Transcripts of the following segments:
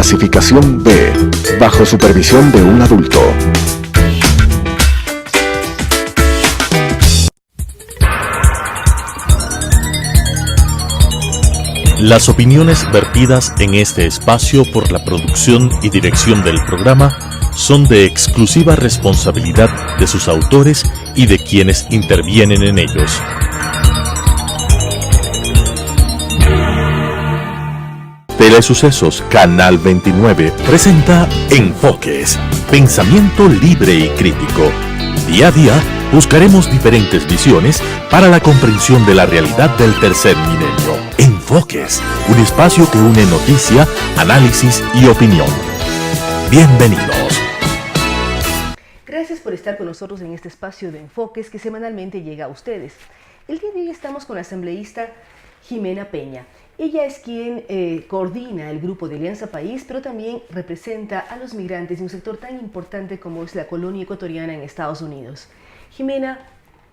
Clasificación B, bajo supervisión de un adulto. Las opiniones vertidas en este espacio por la producción y dirección del programa son de exclusiva responsabilidad de sus autores y de quienes intervienen en ellos. Telesucesos Canal 29 presenta Enfoques, pensamiento libre y crítico. Día a día buscaremos diferentes visiones para la comprensión de la realidad del tercer milenio. Enfoques, un espacio que une noticia, análisis y opinión. Bienvenidos. Gracias por estar con nosotros en este espacio de Enfoques que semanalmente llega a ustedes. El día de hoy estamos con la asambleísta Jimena Peña. Ella es quien coordina el grupo de Alianza País, pero también representa a los migrantes de un sector tan importante como es la colonia ecuatoriana en Estados Unidos. Jimena,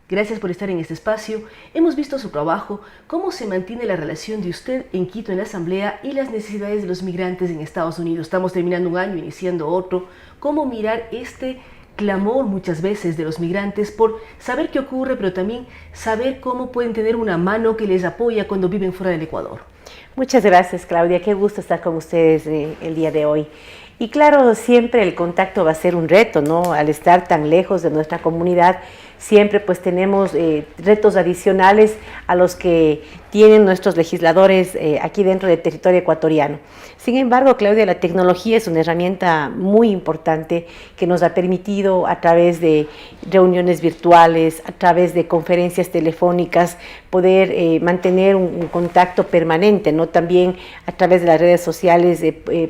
gracias por estar en este espacio. Hemos visto su trabajo, cómo se mantiene la relación de usted en Quito en la Asamblea y las necesidades de los migrantes en Estados Unidos. Estamos terminando un año, iniciando otro. ¿Cómo mirar este clamor muchas veces de los migrantes por saber qué ocurre, pero también saber cómo pueden tener una mano que les apoya cuando viven fuera del Ecuador? Muchas gracias, Claudia. Qué gusto estar con ustedes el día de hoy. Y claro, siempre el contacto va a ser un reto, ¿no? Al estar tan lejos de nuestra comunidad, siempre pues tenemos retos adicionales a los que tienen nuestros legisladores aquí dentro del territorio ecuatoriano. Sin embargo, Claudia, la tecnología es una herramienta muy importante que nos ha permitido a través de reuniones virtuales, a través de conferencias telefónicas, poder mantener un contacto permanente, ¿no? También a través de las redes sociales,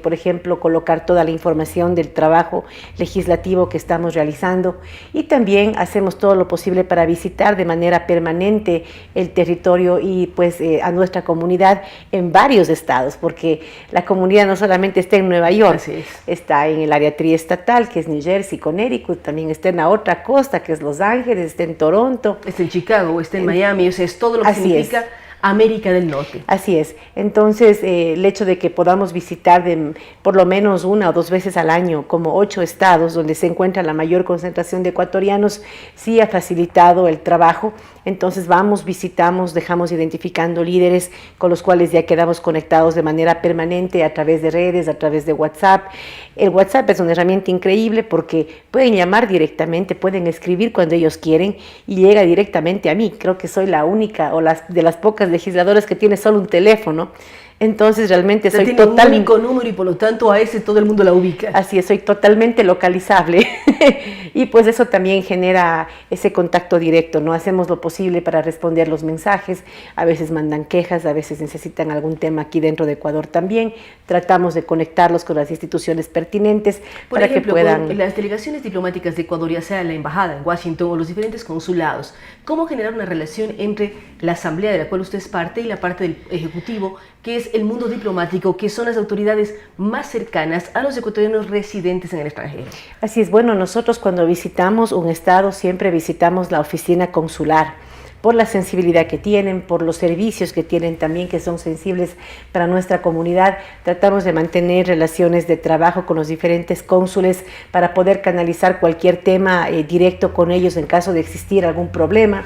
por ejemplo, colocar toda la información del trabajo legislativo que estamos realizando, y también hacemos todo lo posible para visitar de manera permanente el territorio y pues a nuestra comunidad en varios estados, porque la comunidad no solamente está en Nueva York, está en el área triestatal, que es New Jersey, Connecticut, también está en la otra costa, que es Los Ángeles, está en Toronto, está en Chicago, está en Miami, o sea, es todo lo que significa América del Norte. Así es. Entonces, el hecho de que podamos visitar por lo menos 1 o 2 veces al año, como 8 estados donde se encuentra la mayor concentración de ecuatorianos, sí ha facilitado el trabajo. Entonces vamos, visitamos, dejamos identificando líderes con los cuales ya quedamos conectados de manera permanente a través de redes, a través de WhatsApp. El WhatsApp es una herramienta increíble porque pueden llamar directamente, pueden escribir cuando ellos quieren y llega directamente a mí. Creo que soy la única o de las pocas legisladoras que tiene solo un teléfono. Entonces realmente soy totalmente un único número y por lo tanto a ese todo el mundo la ubica. Así es, soy totalmente localizable y pues eso también genera ese contacto directo, ¿no? Hacemos lo posible para responder los mensajes, a veces mandan quejas, a veces necesitan algún tema aquí dentro de Ecuador también, tratamos de conectarlos con las instituciones pertinentes para que puedan... Con las delegaciones diplomáticas de Ecuador, ya sea la embajada en Washington o los diferentes consulados, ¿cómo generar una relación entre la asamblea de la cual usted es parte y la parte del ejecutivo, que es el mundo diplomático, que son las autoridades más cercanas a los ecuatorianos residentes en el extranjero? Así es, bueno, nosotros cuando visitamos un estado siempre visitamos la oficina consular, por la sensibilidad que tienen, por los servicios que tienen también, que son sensibles para nuestra comunidad. Tratamos de mantener relaciones de trabajo con los diferentes cónsules para poder canalizar cualquier tema directo con ellos en caso de existir algún problema.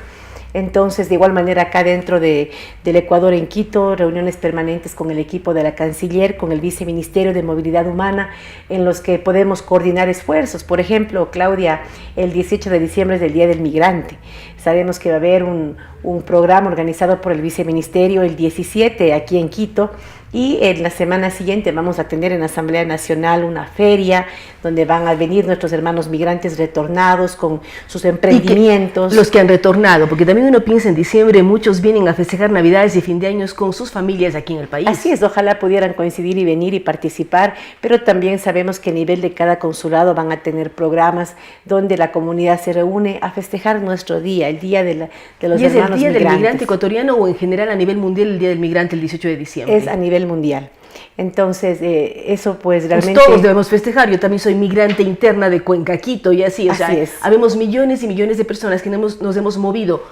Entonces, de igual manera, acá dentro del Ecuador en Quito, reuniones permanentes con el equipo de la Canciller, con el Viceministerio de Movilidad Humana, en los que podemos coordinar esfuerzos. Por ejemplo, Claudia, el 18 de diciembre es el Día del Migrante. Sabemos que va a haber un programa organizado por el Viceministerio el 17 aquí en Quito, y en la semana siguiente vamos a tener en la Asamblea Nacional una feria donde van a venir nuestros hermanos migrantes retornados con sus emprendimientos. Los que han retornado, porque también uno piensa en diciembre, muchos vienen a festejar Navidades y fin de años con sus familias aquí en el país. Así es, ojalá pudieran coincidir y venir y participar, pero también sabemos que a nivel de cada consulado van a tener programas donde la comunidad se reúne a festejar nuestro día, el Día de los Hermanos Migrantes. ¿Y es el Día del Migrante ecuatoriano o en general a nivel mundial el Día del Migrante el 18 de diciembre? Es a nivel mundial. Entonces, eso pues realmente... Pues todos debemos festejar. Yo también soy migrante interna de Cuenca, Quito, y así. O sea, habemos millones y millones de personas que nos hemos movido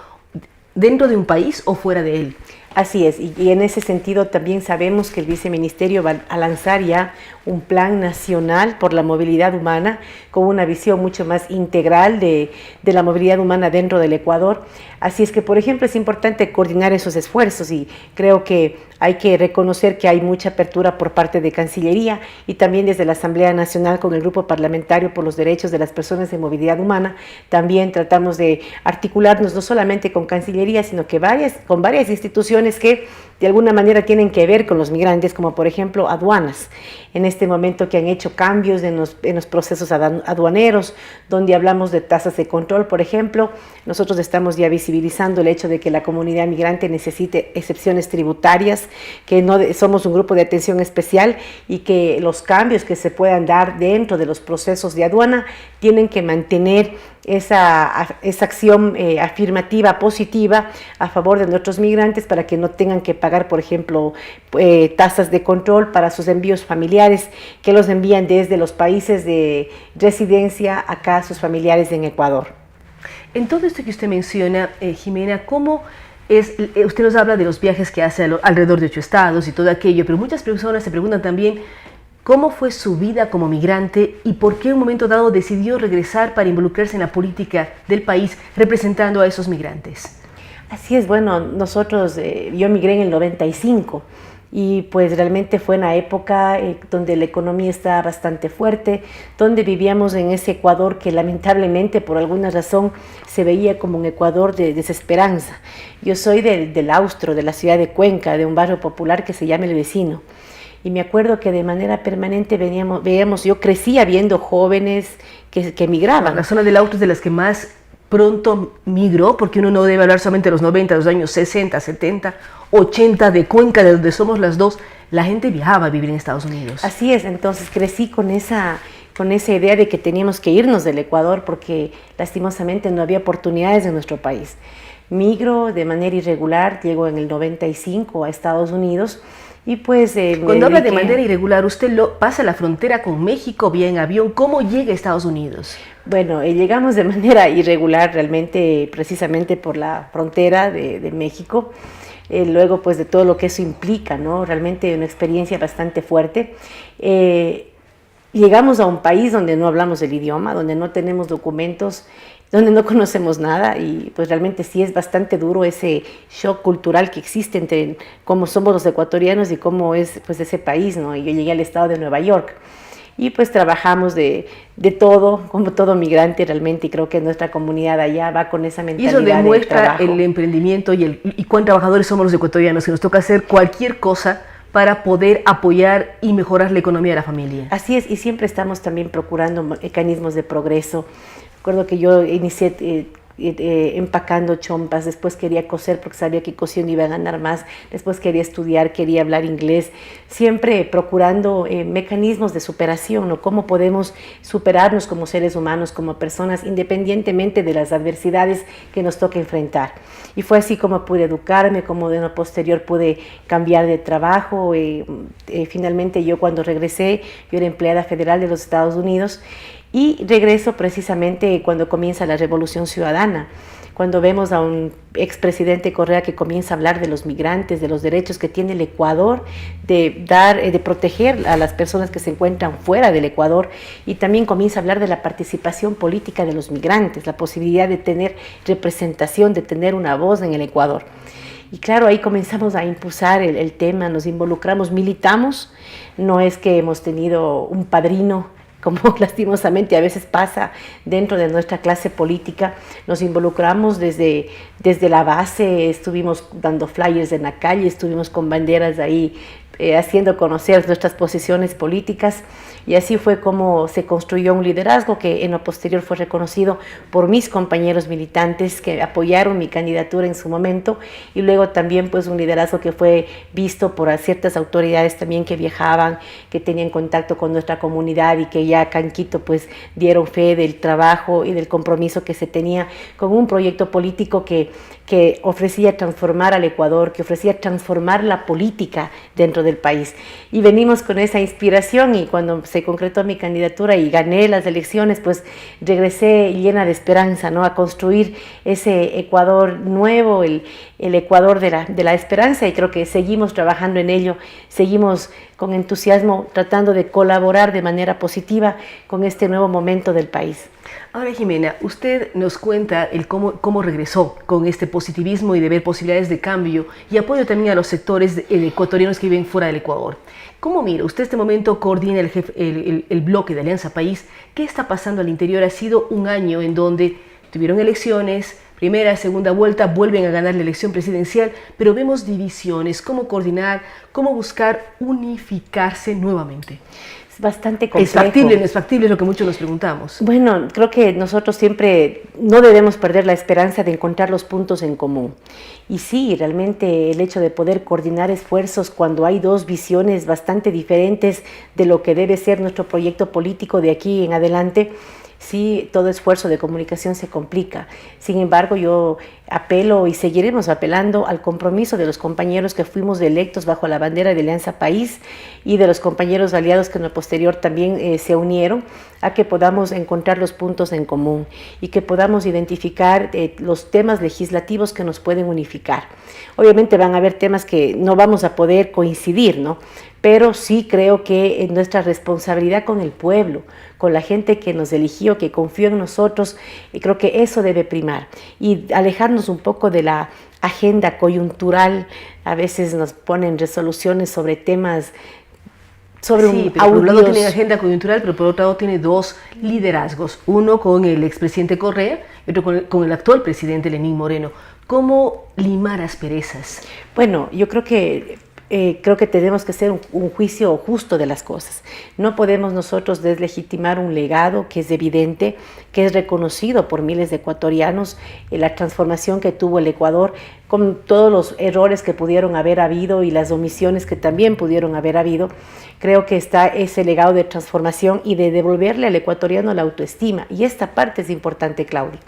dentro de un país o fuera de él. Así es, y en ese sentido también sabemos que el viceministerio va a lanzar ya un plan nacional por la movilidad humana con una visión mucho más integral de la movilidad humana dentro del Ecuador. Así es que, por ejemplo, es importante coordinar esos esfuerzos y creo que hay que reconocer que hay mucha apertura por parte de Cancillería y también desde la Asamblea Nacional con el Grupo Parlamentario por los Derechos de las Personas en Movilidad Humana. También tratamos de articularnos no solamente con Cancillería, sino que con varias instituciones que de alguna manera tienen que ver con los migrantes, como por ejemplo aduanas, en este momento que han hecho cambios en los procesos aduaneros, donde hablamos de tasas de control, por ejemplo. Nosotros estamos ya visibilizando el hecho de que la comunidad migrante necesite excepciones tributarias, que no somos un grupo de atención especial y que los cambios que se puedan dar dentro de los procesos de aduana tienen que mantener esa acción afirmativa, positiva, a favor de nuestros migrantes para que no tengan que pagar, por ejemplo, tasas de control para sus envíos familiares, que los envían desde los países de residencia acá a sus familiares en Ecuador. En todo esto que usted menciona, Jimena, ¿cómo es? Usted nos habla de los viajes que hace alrededor de 8 estados y todo aquello, pero muchas personas se preguntan también ¿cómo fue su vida como migrante y por qué en un momento dado decidió regresar para involucrarse en la política del país representando a esos migrantes? Así es, bueno, yo migré en el 95 y pues realmente fue una época donde la economía estaba bastante fuerte, donde vivíamos en ese Ecuador que lamentablemente por alguna razón se veía como un Ecuador de desesperanza. Yo soy del Austro, de la ciudad de Cuenca, de un barrio popular que se llama El Vecino. Y me acuerdo que de manera permanente yo crecía viendo jóvenes que migraban. La zona del Austro es de las que más pronto migró, porque uno no debe hablar solamente de los 90, los años 60, 70, 80, de Cuenca, de donde somos las dos. La gente viajaba a vivir en Estados Unidos. Así es, entonces crecí con esa idea de que teníamos que irnos del Ecuador porque lastimosamente no había oportunidades en nuestro país. Migro de manera irregular, llego en el 95 a Estados Unidos. Y pues, cuando habla de manera irregular, usted pasa la frontera con México vía en avión. ¿Cómo llega a Estados Unidos? Bueno, llegamos de manera irregular realmente, precisamente por la frontera de México. Luego, pues, de todo lo que eso implica, ¿no? Realmente una experiencia bastante fuerte. Llegamos a un país donde no hablamos el idioma, donde no tenemos documentos, donde no conocemos nada y pues realmente sí es bastante duro ese shock cultural que existe entre cómo somos los ecuatorianos y cómo es pues ese país, ¿no? Y yo llegué al estado de Nueva York y pues trabajamos de todo, como todo migrante realmente, y creo que nuestra comunidad allá va con esa mentalidad. Y eso demuestra el emprendimiento y cuán trabajadores somos los ecuatorianos, que nos toca hacer cualquier cosa para poder apoyar y mejorar la economía de la familia. Así es, y siempre estamos también procurando mecanismos de progreso. Recuerdo que yo inicié empacando chompas, después quería coser porque sabía que cosiendo iba a ganar más, después quería estudiar, quería hablar inglés, siempre procurando mecanismos de superación, ¿no? Cómo podemos superarnos como seres humanos, como personas, independientemente de las adversidades que nos toque enfrentar. Y fue así como pude educarme, como de lo posterior pude cambiar de trabajo. Finalmente yo cuando regresé, yo era empleada federal de los Estados Unidos, y regreso precisamente cuando comienza la Revolución Ciudadana, cuando vemos a un expresidente Correa que comienza a hablar de los migrantes, de los derechos que tiene el Ecuador, de proteger a las personas que se encuentran fuera del Ecuador, y también comienza a hablar de la participación política de los migrantes, la posibilidad de tener representación, de tener una voz en el Ecuador. Y claro, ahí comenzamos a impulsar el tema, nos involucramos, militamos, no es que hemos tenido un padrino, como lastimosamente a veces pasa dentro de nuestra clase política. Nos involucramos desde la base, estuvimos dando flyers en la calle, estuvimos con banderas ahí haciendo conocer nuestras posiciones políticas, y así fue como se construyó un liderazgo que en lo posterior fue reconocido por mis compañeros militantes que apoyaron mi candidatura en su momento, y luego también pues un liderazgo que fue visto por ciertas autoridades también que viajaban, que tenían contacto con nuestra comunidad y que ya acá en Quito pues dieron fe del trabajo y del compromiso que se tenía con un proyecto político que ofrecía transformar al Ecuador, que ofrecía transformar la política dentro del país. Y venimos con esa inspiración, y cuando se concretó mi candidatura y gané las elecciones, pues regresé llena de esperanza, ¿no? A construir ese Ecuador nuevo, el Ecuador de la esperanza, y creo que seguimos trabajando en ello, seguimos con entusiasmo tratando de colaborar de manera positiva con este nuevo momento del país. Ahora, Jimena, usted nos cuenta cómo regresó con este positivismo y de ver posibilidades de cambio y apoyo también a los sectores ecuatorianos que viven fuera del Ecuador. ¿Cómo mira? Usted este momento coordina el bloque de Alianza País. ¿Qué está pasando al interior? Ha sido un año en donde tuvieron elecciones, primera, segunda vuelta, vuelven a ganar la elección presidencial, pero vemos divisiones. ¿Cómo coordinar? ¿Cómo buscar unificarse nuevamente? Es bastante complejo. ¿Es factible? ¿No es factible? Es lo que muchos nos preguntamos. Bueno, creo que nosotros siempre no debemos perder la esperanza de encontrar los puntos en común. Y sí, realmente el hecho de poder coordinar esfuerzos cuando hay dos visiones bastante diferentes de lo que debe ser nuestro proyecto político de aquí en adelante, sí, todo esfuerzo de comunicación se complica. Sin embargo, yo apelo y seguiremos apelando al compromiso de los compañeros que fuimos electos bajo la bandera de Alianza País y de los compañeros aliados que en lo posterior también se unieron, a que podamos encontrar los puntos en común y que podamos identificar los temas legislativos que nos pueden unificar. Obviamente van a haber temas que no vamos a poder coincidir, ¿no? Pero sí creo que nuestra responsabilidad con el pueblo, con la gente que nos eligió, que confió en nosotros, creo que eso debe primar y alejarnos un poco de la agenda coyuntural. A veces nos ponen resoluciones sobre temas, sobre sí, pero por un lado tiene agenda coyuntural, pero por otro lado tiene dos liderazgos, uno con el expresidente Correa y otro con el actual presidente Lenín Moreno. ¿Cómo limar asperezas? Bueno, yo creo que tenemos que hacer un juicio justo de las cosas. No podemos nosotros deslegitimar un legado que es evidente, que es reconocido por miles de ecuatorianos, la transformación que tuvo el Ecuador, con todos los errores que pudieron haber habido y las omisiones que también pudieron haber habido. Creo que está ese legado de transformación y de devolverle al ecuatoriano la autoestima. Y esta parte es importante, Claudia.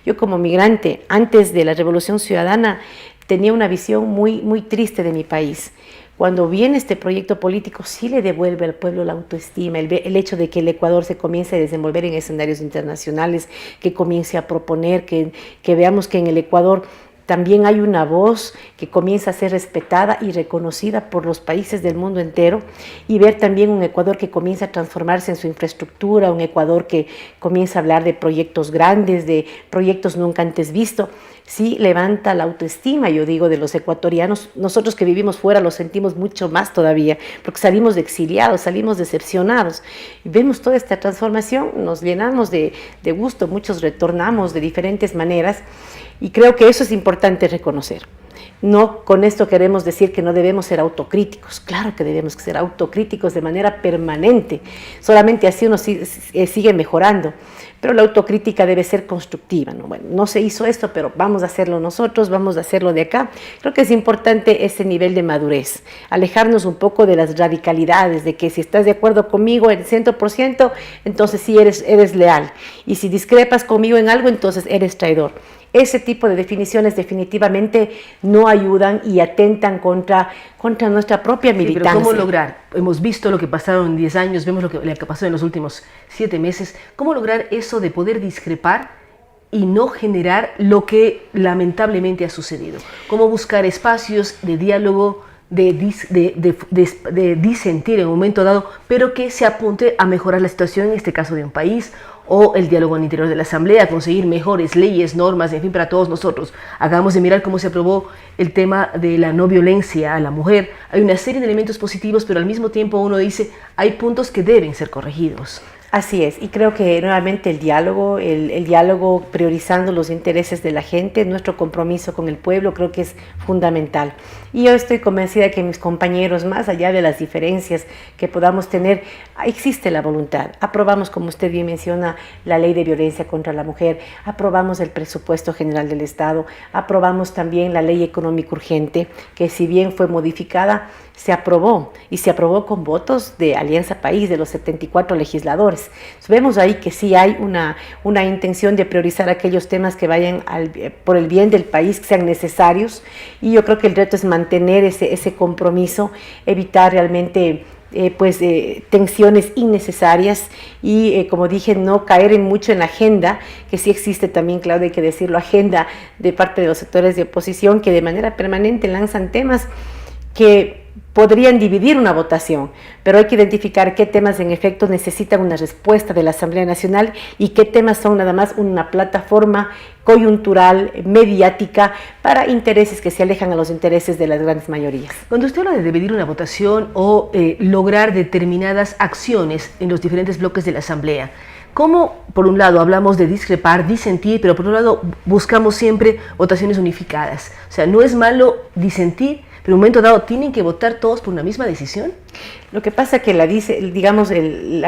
Yo como migrante, antes de la Revolución Ciudadana, tenía una visión muy, muy triste de mi país. Cuando viene este proyecto político, sí le devuelve al pueblo la autoestima, el hecho de que el Ecuador se comience a desenvolver en escenarios internacionales, que comience a proponer, que veamos que en el Ecuador también hay una voz que comienza a ser respetada y reconocida por los países del mundo entero, y ver también un Ecuador que comienza a transformarse en su infraestructura, un Ecuador que comienza a hablar de proyectos grandes, de proyectos nunca antes vistos. Sí, levanta la autoestima, yo digo, de los ecuatorianos. Nosotros que vivimos fuera lo sentimos mucho más todavía, porque salimos de exiliados, salimos decepcionados. Y vemos toda esta transformación, nos llenamos de gusto, muchos retornamos de diferentes maneras, y creo que eso es importante reconocer. No con esto queremos decir que no debemos ser autocríticos. Claro que debemos ser autocríticos de manera permanente. Solamente así uno sigue mejorando. Pero la autocrítica debe ser constructiva, ¿no? Bueno, no se hizo esto, pero vamos a hacerlo nosotros, vamos a hacerlo de acá. Creo que es importante ese nivel de madurez, alejarnos un poco de las radicalidades, de que si estás de acuerdo conmigo en 100%, entonces sí eres leal. Y si discrepas conmigo en algo, entonces eres traidor. Ese tipo de definiciones definitivamente no ayudan y atentan contra nuestra propia militancia. Sí, pero ¿cómo lograr? Hemos visto lo que pasaron en 10 años, vemos lo que pasó en los últimos 7 meses. ¿Cómo lograr eso de poder discrepar y no generar lo que lamentablemente ha sucedido? ¿Cómo buscar espacios de diálogo, de disentir en un momento dado, pero que se apunte a mejorar la situación, en este caso de un país, o el diálogo al interior de la Asamblea, conseguir mejores leyes, normas, en fin, para todos nosotros? Acabamos de mirar cómo se aprobó el tema de la no violencia a la mujer. Hay una serie de elementos positivos, pero al mismo tiempo uno dice, hay puntos que deben ser corregidos. Así es, y creo que nuevamente el diálogo priorizando los intereses de la gente, nuestro compromiso con el pueblo, creo que es fundamental. Y yo estoy convencida que mis compañeros, más allá de las diferencias que podamos tener, existe la voluntad. Aprobamos, como usted bien menciona, la ley de violencia contra la mujer, aprobamos el presupuesto general del Estado, aprobamos también la ley económica urgente, que si bien fue modificada, se aprobó, y se aprobó con votos de Alianza País, de los 74 legisladores. Entonces, vemos ahí que sí hay una intención de priorizar aquellos temas que vayan por el bien del país, que sean necesarios, y yo creo que el reto es mantener ese compromiso, evitar realmente tensiones innecesarias y, como dije, no caer mucho en la agenda, que sí existe también, Claudia, hay que decirlo, agenda de parte de los sectores de oposición que de manera permanente lanzan temas que podrían dividir una votación, pero hay que identificar qué temas en efecto necesitan una respuesta de la Asamblea Nacional y qué temas son nada más una plataforma coyuntural, mediática, para intereses que se alejan a los intereses de las grandes mayorías. Cuando usted habla de dividir una votación o lograr determinadas acciones en los diferentes bloques de la Asamblea, ¿cómo, por un lado, hablamos de discrepar, disentir, pero por otro lado buscamos siempre votaciones unificadas? O sea, no es malo disentir, pero en un momento dado tienen que votar todos por una misma decisión. Lo que pasa es que la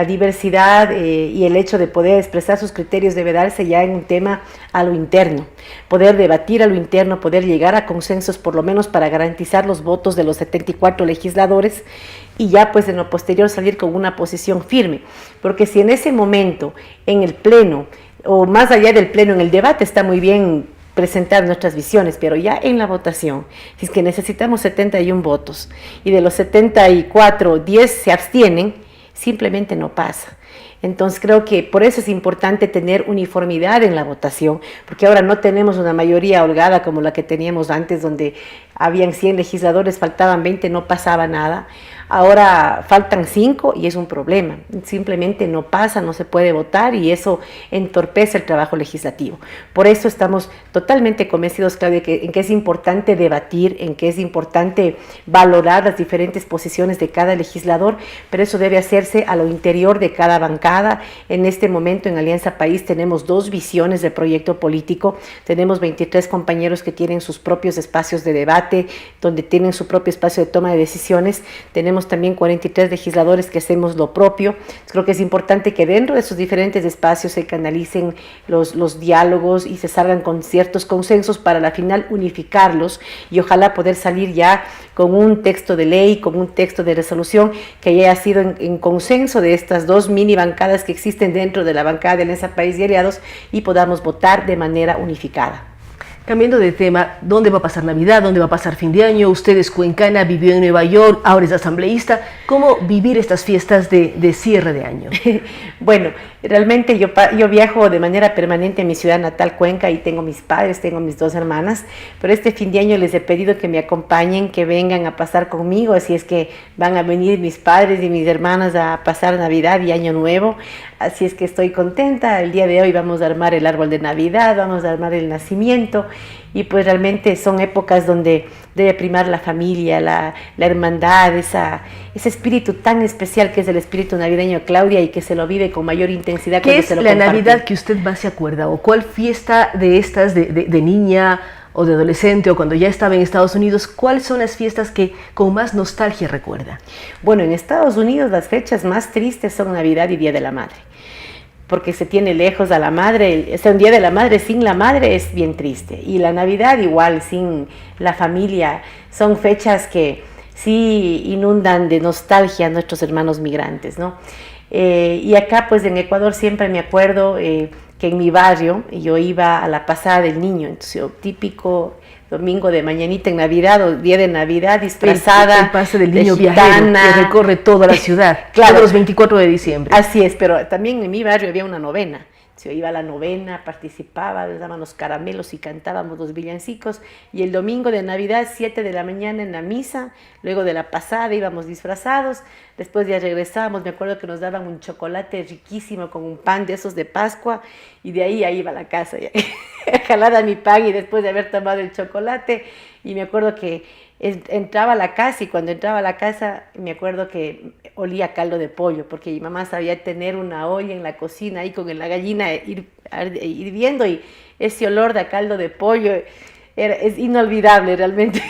diversidad y el hecho de poder expresar sus criterios debe darse ya en un tema a lo interno, poder debatir a lo interno, poder llegar a consensos por lo menos para garantizar los votos de los 74 legisladores y ya pues en lo posterior salir con una posición firme, porque si en ese momento en el pleno o más allá del pleno en el debate está muy bien presentar nuestras visiones, pero ya en la votación, si es que necesitamos 71 votos y de los 74, 10 se abstienen, simplemente no pasa. Entonces creo que por eso es importante tener uniformidad en la votación, porque ahora no tenemos una mayoría holgada como la que teníamos antes, donde habían 100 legisladores, faltaban 20, no pasaba nada. Ahora faltan 5 y es un problema, simplemente no pasa, no se puede votar y eso entorpece el trabajo legislativo. Por eso estamos totalmente convencidos, Claudia, en que es importante debatir, en que es importante valorar las diferentes posiciones de cada legislador, pero eso debe hacerse a lo interior de cada bancada. En este momento en Alianza País tenemos 2 visiones de proyecto político, tenemos 23 compañeros que tienen sus propios espacios de debate, donde tienen su propio espacio de toma de decisiones, tenemos también 43 legisladores que hacemos lo propio. Creo que es importante que dentro de esos diferentes espacios se canalicen los diálogos y se salgan con ciertos consensos para al final unificarlos y ojalá poder salir ya con un texto de ley, con un texto de resolución que haya sido en consenso de estas 2 mini bancadas que existen dentro de la bancada de Alianza País y Aliados y podamos votar de manera unificada. Cambiando de tema, ¿dónde va a pasar Navidad? ¿Dónde va a pasar fin de año? Usted es cuencana, vivió en Nueva York, ahora es asambleísta. ¿Cómo vivir estas fiestas de cierre de año? Bueno, realmente yo viajo de manera permanente a mi ciudad natal, Cuenca, y tengo mis padres, tengo mis 2 hermanas, pero este fin de año les he pedido que me acompañen, que vengan a pasar conmigo, así es que van a venir mis padres y mis hermanas a pasar Navidad y Año Nuevo, así es que estoy contenta. El día de hoy vamos a armar el árbol de Navidad, vamos a armar el nacimiento, y pues realmente son épocas donde debe primar la familia, la hermandad, ese espíritu tan especial que es el espíritu navideño, Claudia, y que se lo vive con mayor intensidad. ¿Qué es la Navidad que usted más se acuerda? ¿O cuál fiesta de estas de niña o de adolescente o cuando ya estaba en Estados Unidos, cuáles son las fiestas que con más nostalgia recuerda? Bueno, en Estados Unidos las fechas más tristes son Navidad y Día de la Madre, porque se tiene lejos a la madre. Un Día de la Madre sin la madre es bien triste, y la Navidad igual, sin la familia. Son fechas que sí inundan de nostalgia a nuestros hermanos migrantes, ¿no? Y acá pues en Ecuador siempre me acuerdo que en mi barrio yo iba a la pasada del niño, entonces típico domingo de mañanita en Navidad o día de Navidad disfrazada. El pase del niño viajero que recorre toda la ciudad, claro, todos los 24 de diciembre. Así es, pero también en mi barrio había una novena. Yo iba a la novena, participaba, les daban los caramelos y cantábamos los villancicos. Y el domingo de Navidad, 7 de la mañana en la misa, luego de la pasada íbamos disfrazados, después ya regresábamos. Me acuerdo que nos daban un chocolate riquísimo con un pan de esos de Pascua, y de ahí iba a la casa, jalada mi pan y después de haber tomado el chocolate. Y me acuerdo que entraba a la casa, y cuando entraba a la casa me acuerdo que olía caldo de pollo, porque mi mamá sabía tener una olla en la cocina ahí con la gallina hirviendo, y ese olor de caldo de pollo es inolvidable realmente.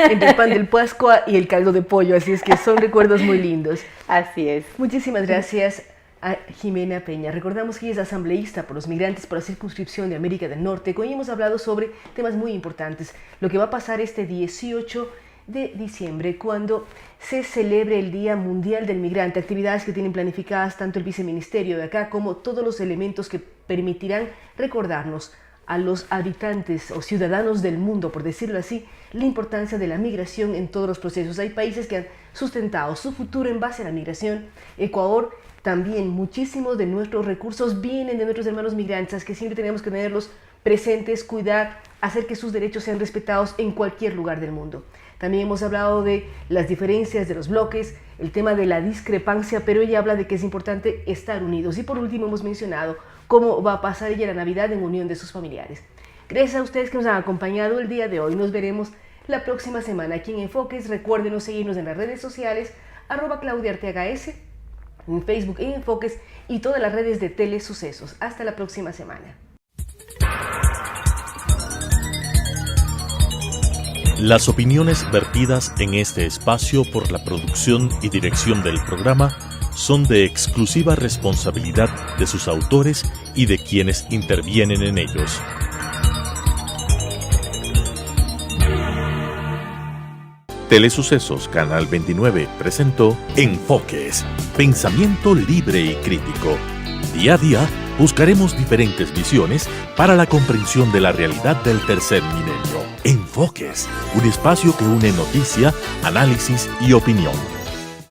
Entre el pan del Pascua y el caldo de pollo, así es que son recuerdos muy lindos. Así es. Muchísimas gracias a Jimena Peña. Recordamos que ella es asambleísta por los migrantes por la circunscripción de América del Norte. Hoy hemos hablado sobre temas muy importantes. Lo que va a pasar este 18 de diciembre, cuando se celebre el Día Mundial del Migrante, actividades que tienen planificadas tanto el viceministerio de acá como todos los elementos que permitirán recordarnos a los habitantes o ciudadanos del mundo, por decirlo así, la importancia de la migración en todos los procesos. Hay países que han sustentado su futuro en base a la migración. Ecuador también, muchísimos de nuestros recursos vienen de nuestros hermanos migrantes, que siempre tenemos que tenerlos presentes, cuidar, hacer que sus derechos sean respetados en cualquier lugar del mundo. También hemos hablado de las diferencias de los bloques, el tema de la discrepancia, pero ella habla de que es importante estar unidos. Y por último hemos mencionado cómo va a pasar ella la Navidad en unión de sus familiares. Gracias a ustedes que nos han acompañado el día de hoy. Nos veremos la próxima semana aquí en Enfoques. Recuérdenos seguirnos en las redes sociales, @ClaudiaArteagaS, en Facebook en Enfoques y todas las redes de Telesucesos. Hasta la próxima semana. Las opiniones vertidas en este espacio por la producción y dirección del programa son de exclusiva responsabilidad de sus autores y de quienes intervienen en ellos. Telesucesos Canal 29 presentó Enfoques, pensamiento libre y crítico. Día a día buscaremos diferentes visiones para la comprensión de la realidad del tercer milenio. Enfoques, un espacio que une noticia, análisis y opinión.